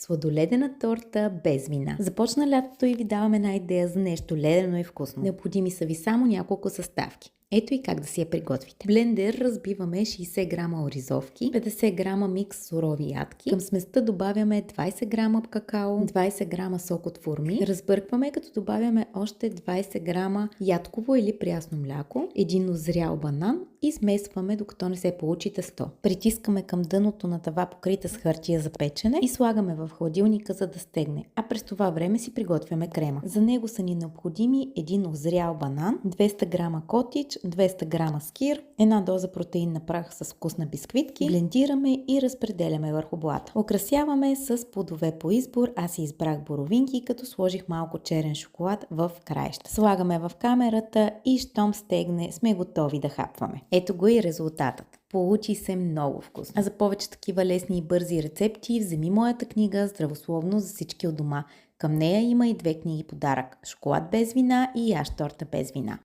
Сладоледена торта без вина. Започна лятото и ви давам една идея за нещо ледено и вкусно. Необходими са ви само няколко съставки. Ето и как да си я приготвите. В блендер разбиваме 60 грама оризовки, 50 грама микс сурови ядки. Към сместа добавяме 20 грама какао, 20 грама сок от форми. Разбъркваме, като добавяме още 20 грама ядково или прясно мляко, един озрял банан и смесваме, докато не се получи тесто. Притискаме към дъното на тава, покрита с хартия за печене, и слагаме в хладилника, за да стегне. А през това време си приготвяме крема. За него са ни необходими един озрял банан, 200 грама котич, 200 грама скир, една доза протеинна прах с вкус на бисквитки, блендираме и разпределяме върху блата. Окрасяваме с плодове по избор. Аз си избрах боровинки, като сложих малко черен шоколад в краища. Слагаме в камерата и щом стегне, сме готови да хапваме. Ето го и резултатът. Получи се много вкусно. А за повече такива лесни и бързи рецепти, вземи моята книга "Здравословно за всички у дома". Към нея има и 2 книги подарък: "Шоколад без вина" и "Яш торта без вина".